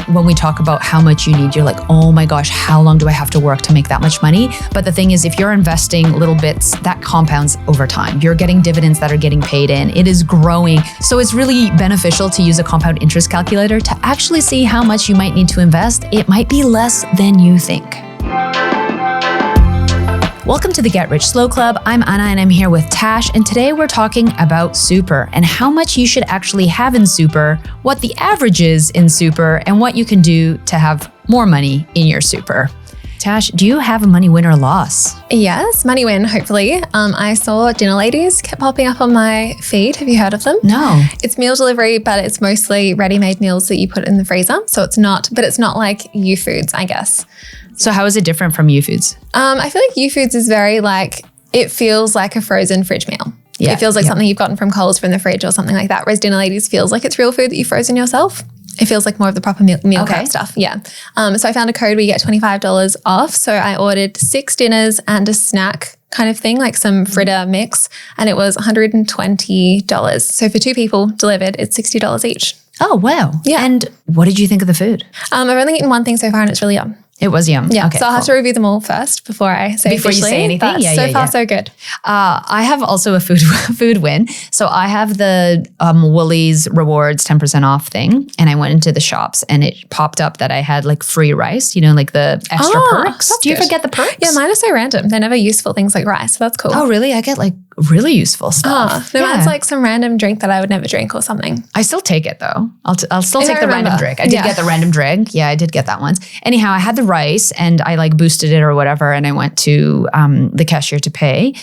when we talk about how much you need, you're like, oh my gosh, how long do I have to work to make that much money? But the thing is, if you're investing little bits, that compounds over time. You're getting dividends that are getting paid in. It is growing. So it's really beneficial to use a compound interest calculator to actually see how much you might need to invest. It might be less than you think. Welcome to the Get Rich Slow Club. I'm Anna and I'm here with Tash, and today we're talking about super and how much you should actually have in super, what the average is in super, and what you can do to have more money in your super. Tash, do you have a money win or loss? Yes, money win, hopefully. I saw Dinner Ladies kept popping up on my feed. Have you heard of them? No. It's meal delivery, but it's mostly ready-made meals that you put in the freezer. So it's not like U-Foods, I guess. So how is it different from U-Foods? I feel like U-Foods is very it feels like a frozen fridge meal. Yeah, it feels like something you've gotten from Coles from the fridge or something like that. Whereas Dinner Ladies feels like it's real food that you've frozen yourself. It feels like more of the proper meal prep stuff. Yeah. So I found a code where you get $25 off. So I ordered 6 dinners and a snack kind of thing, like some fritter mix. And it was $120. So for 2 people delivered, it's $60 each. Oh, wow. Yeah. And what did you think of the food? I've only eaten one thing so far and it's really yum. It was yum. Yeah, okay, so I'll have to review them all first before I say Before you say anything? But so far, so good. I have also a food win. So I have the Woolies Rewards 10% off thing, and I went into the shops and it popped up that I had like free rice, like the extra perks. Do you ever get the perks? Yeah, mine are so random. They're never useful things like rice. So that's cool. Oh, really? I get like really useful stuff. No, mine's like some random drink that I would never drink or something. I still take it though. I'll still take the random drink. I did get the random drink. Yeah, I did get that once. Anyhow, I had the rice and I like boosted it or whatever, and I went to the cashier to pay,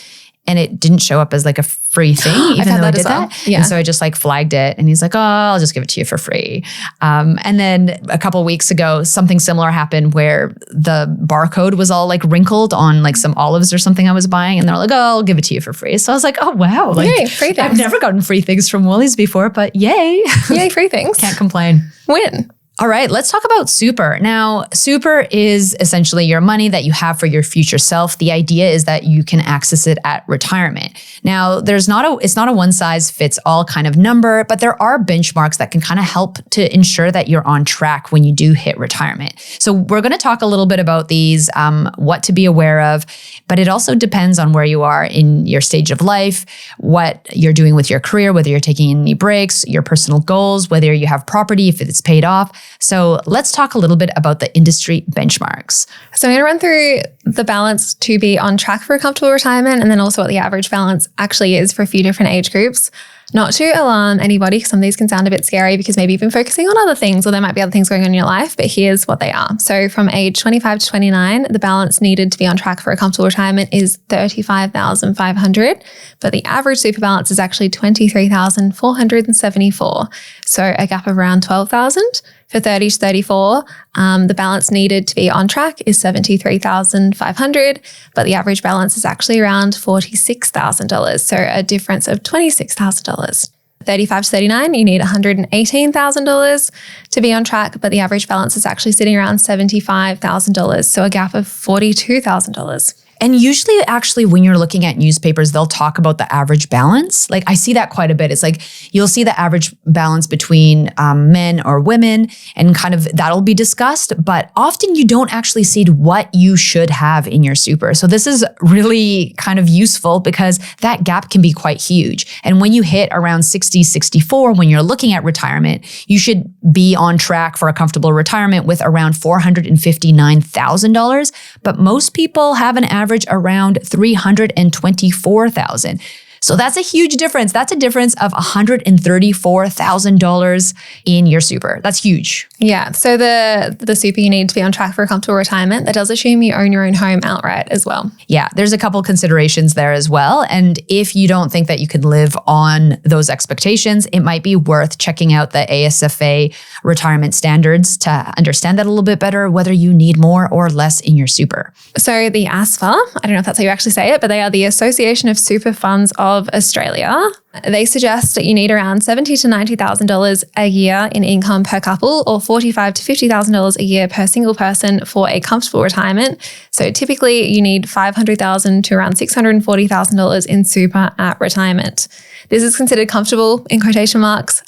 and it didn't show up as like a free thing, even though I did that. Yeah. And so I just like flagged it, and he's like, "Oh, I'll just give it to you for free." And then a couple of weeks ago, something similar happened where the barcode was all like wrinkled on like some olives or something I was buying, and they're like, "Oh, I'll give it to you for free." So I was like, "Oh wow, like yay, free things." I've never gotten free things from Woolies before, but yay, yay, free things! Can't complain. Win. All right, let's talk about super. Now, super is essentially your money that you have for your future self. The idea is that you can access it at retirement. Now, it's not a one size fits all kind of number, but there are benchmarks that can kind of help to ensure that you're on track when you do hit retirement. So we're going to talk a little bit about these, what to be aware of, but it also depends on where you are in your stage of life, what you're doing with your career, whether you're taking any breaks, your personal goals, whether you have property, if it's paid off. So let's talk a little bit about the industry benchmarks. So I'm going to run through the balance to be on track for a comfortable retirement, and then also what the average balance actually is for a few different age groups. Not to alarm anybody, because some of these can sound a bit scary because maybe you've been focusing on other things or there might be other things going on in your life, but here's what they are. So from age 25 to 29, the balance needed to be on track for a comfortable retirement is $35,500, but the average super balance is actually $23,474. So a gap of around $12,000. For 30 to 34, the balance needed to be on track is $73,500, but the average balance is actually around $46,000. So a difference of $26,000. 35 to 39, you need $118,000 to be on track, but the average balance is actually sitting around $75,000. So a gap of $42,000. And usually actually when you're looking at newspapers, they'll talk about the average balance. Like I see that quite a bit. It's like you'll see the average balance between men or women, and kind of that'll be discussed. But often you don't actually see what you should have in your super. So this is really kind of useful because that gap can be quite huge. And when you hit around 60, 64, when you're looking at retirement, you should be on track for a comfortable retirement with around $459,000. But most people have an average around $324,000. So that's a huge difference. That's a difference of $134,000 in your super. That's huge. Yeah. So the super you need to be on track for a comfortable retirement, that does assume you own your own home outright as well. Yeah. There's a couple considerations there as well. And if you don't think that you can live on those expectations, it might be worth checking out the ASFA retirement standards to understand that a little bit better, whether you need more or less in your super. So the ASFA, I don't know if that's how you actually say it, but they are the Association of Super Funds of Australia. They suggest that you need around $70,000 to $90,000 a year in income per couple, or $45,000 to $50,000 a year per single person for a comfortable retirement. So typically you need $500,000 to around $640,000 in super at retirement. This is considered comfortable in quotation marks.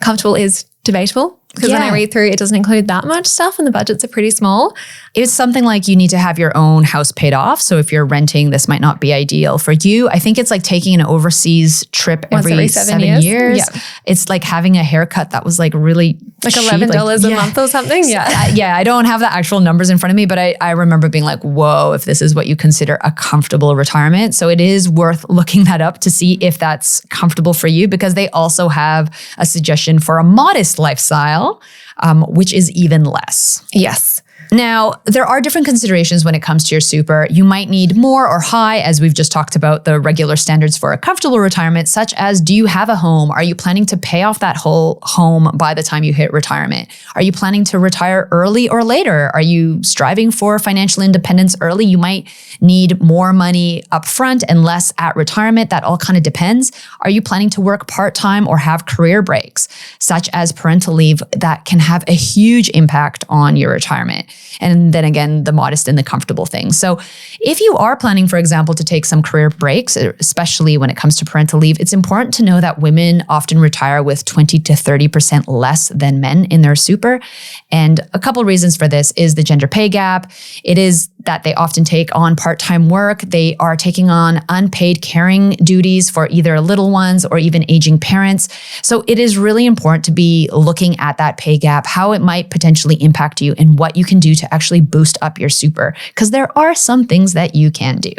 Comfortable is debatable. Because when I read through, it doesn't include that much stuff and the budgets are pretty small. It's something like you need to have your own house paid off. So if you're renting, this might not be ideal for you. I think it's like taking an overseas trip every 7 years. Yeah. It's like having a haircut that was like really like cheap. $11 a month or something. Yeah. I don't have the actual numbers in front of me, but I remember being like, whoa, if this is what you consider a comfortable retirement. So it is worth looking that up to see if that's comfortable for you, because they also have a suggestion for a modest lifestyle, which is even less. Yes. Now, there are different considerations when it comes to your super. You might need more or high, as we've just talked about the regular standards for a comfortable retirement, such as, do you have a home? Are you planning to pay off that whole home by the time you hit retirement? Are you planning to retire early or later? Are you striving for financial independence early? You might need more money upfront and less at retirement. That all kind of depends. Are you planning to work part-time or have career breaks, such as parental leave, that can have a huge impact on your retirement? And then again, the modest and the comfortable things. So if you are planning, for example, to take some career breaks, especially when it comes to parental leave, it's important to know that women often retire with 20 to 30% less than men in their super. And a couple of reasons for this is the gender pay gap. It is that they often take on part-time work. They are taking on unpaid caring duties for either little ones or even aging parents. So it is really important to be looking at that pay gap, how it might potentially impact you, and what you can do to actually boost up your super, because there are some things that you can do.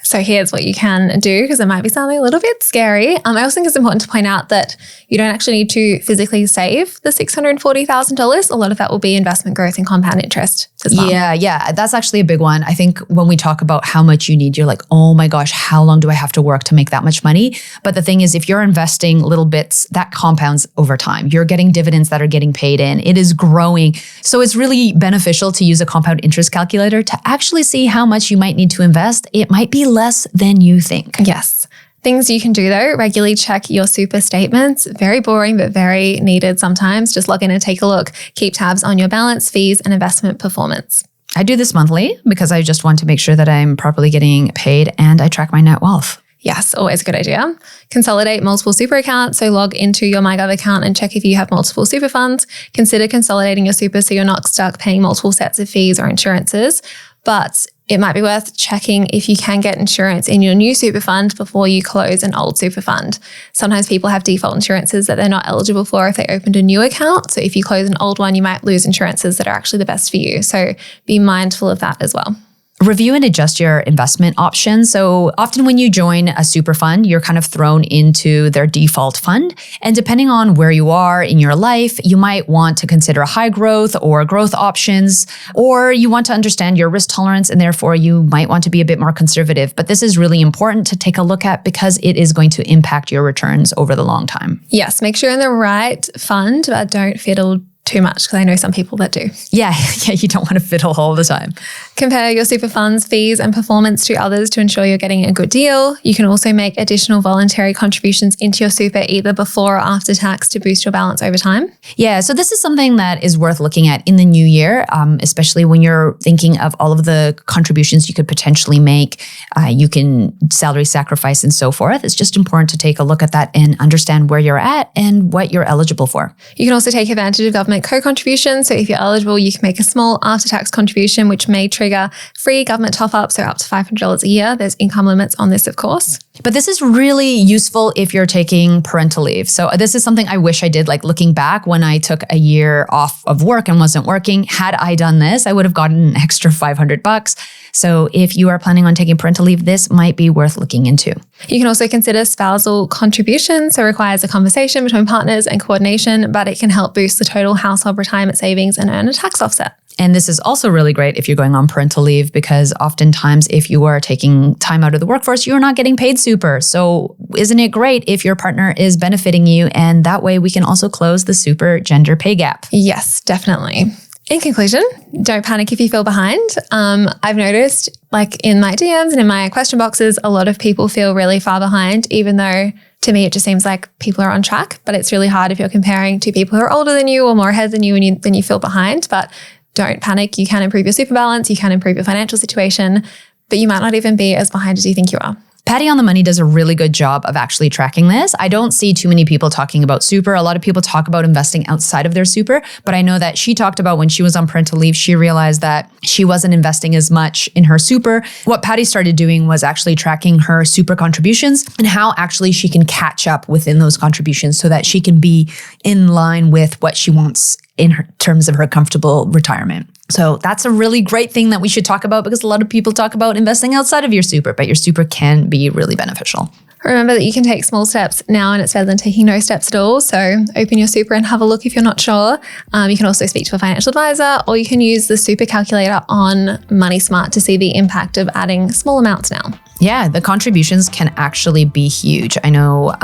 So here's what you can do, because it might be something a little bit scary. I also think it's important to point out that you don't actually need to physically save the $640,000. A lot of that will be investment growth and compound interest as well. Yeah. That's actually a big one. I think when we talk about how much you need, you're like, oh my gosh, how long do I have to work to make that much money? But the thing is, if you're investing little bits, that compounds over time. You're getting dividends that are getting paid in. It is growing. So it's really beneficial to use a compound interest calculator to actually see how much you might need to invest. It might be less than you think. Yes. Things you can do though, regularly check your super statements. Very boring, but very needed sometimes. Just log in and take a look. Keep tabs on your balance, fees, and investment performance. I do this monthly because I just want to make sure that I'm properly getting paid, and I track my net wealth. Yes, always a good idea. Consolidate multiple super accounts. So log into your MyGov account and check if you have multiple super funds. Consider consolidating your super so you're not stuck paying multiple sets of fees or insurances. But it might be worth checking if you can get insurance in your new super fund before you close an old super fund. Sometimes people have default insurances that they're not eligible for if they opened a new account. So if you close an old one, you might lose insurances that are actually the best for you. So be mindful of that as well. Review and adjust your investment options. So often when you join a super fund, you're kind of thrown into their default fund. And depending on where you are in your life, you might want to consider high growth or growth options, or you want to understand your risk tolerance, and therefore you might want to be a bit more conservative. But this is really important to take a look at because it is going to impact your returns over the long time. Yes, make sure you're in the right fund, but don't fiddle too much, because I know some people that do. Yeah, you don't want to fiddle all the time. Compare your super funds, fees, and performance to others to ensure you're getting a good deal. You can also make additional voluntary contributions into your super either before or after tax to boost your balance over time. Yeah, so this is something that is worth looking at in the new year, especially when you're thinking of all of the contributions you could potentially make. You can salary sacrifice and so forth. It's just important to take a look at that and understand where you're at and what you're eligible for. You can also take advantage of government co-contribution. So if you're eligible, you can make a small after-tax contribution, which may trigger free government top-ups, so up to $500 a year. There's income limits on this, of course. But this is really useful if you're taking parental leave. So this is something I wish I did, like looking back when I took a year off of work and wasn't working. Had I done this, I would have gotten an extra $500. So if you are planning on taking parental leave, this might be worth looking into. You can also consider spousal contribution. So it requires a conversation between partners and coordination, but it can help boost the total household retirement savings and earn a tax offset. And this is also really great if you're going on parental leave, because oftentimes if you are taking time out of the workforce, you're not getting paid super. So isn't it great if your partner is benefiting you? And that way we can also close the super gender pay gap. Yes, definitely. In conclusion, don't panic if you feel behind. I've noticed, like in my DMs and in my question boxes, a lot of people feel really far behind, even though to me it just seems like people are on track. But it's really hard if you're comparing to people who are older than you or more ahead than you, and then you feel behind. But don't panic. You can improve your super balance. You can improve your financial situation, but you might not even be as behind as you think you are. Patty on the Money does a really good job of actually tracking this. I don't see too many people talking about super. A lot of people talk about investing outside of their super, but I know that she talked about when she was on parental leave, she realized that she wasn't investing as much in her super. What Patty started doing was actually tracking her super contributions and how actually she can catch up within those contributions so that she can be in line with what she wants in terms of her comfortable retirement. So that's a really great thing that we should talk about because a lot of people talk about investing outside of your super, but your super can be really beneficial. Remember that you can take small steps now and it's better than taking no steps at all. So open your super and have a look if you're not sure. You can also speak to a financial advisor or you can use the super calculator on Money Smart to see the impact of adding small amounts now. Yeah, the contributions can actually be huge. I know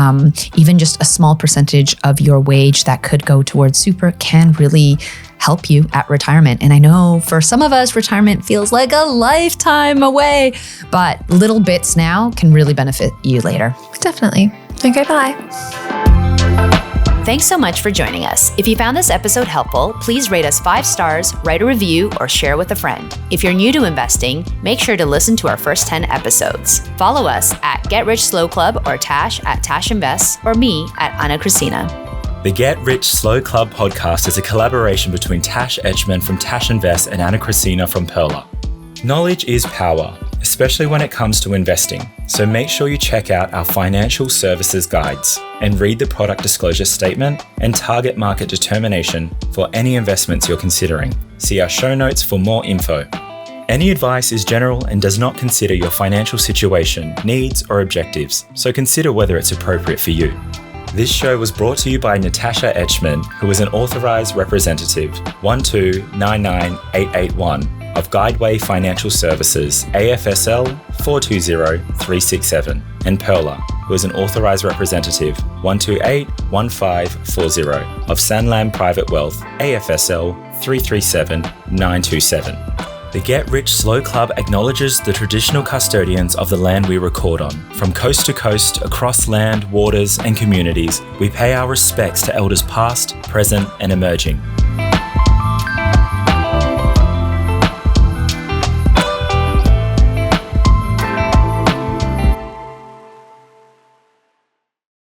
even just a small percentage of your wage that could go towards super can really help you at retirement. And I know for some of us, retirement feels like a lifetime away, but little bits now can really benefit you later. Definitely. Okay, bye. Thanks so much for joining us. If you found this episode helpful, please rate us 5 stars, write a review, or share with a friend. If you're new to investing, make sure to listen to our first 10 episodes. Follow us at Get Rich Slow Club or Tash at Tash Invests or me at Ana Cristina. The Get Rich Slow Club podcast is a collaboration between Tash Etchman from Tash Invest and Ana Cristina from Perla. Knowledge is power, especially when it comes to investing. So make sure you check out our financial services guides and read the product disclosure statement and target market determination for any investments you're considering. See our show notes for more info. Any advice is general and does not consider your financial situation, needs, or objectives, so consider whether it's appropriate for you. This show was brought to you by Natasha Etchman, who is an authorized representative 1299881 of Guideway Financial Services, AFSL 420367, and Perla, who is an authorized representative 1281540 of Sanlam Private Wealth, AFSL 337927. The Get Rich Slow Club acknowledges the traditional custodians of the land we record on. From coast to coast, across land, waters, and communities, we pay our respects to elders past, present, and emerging.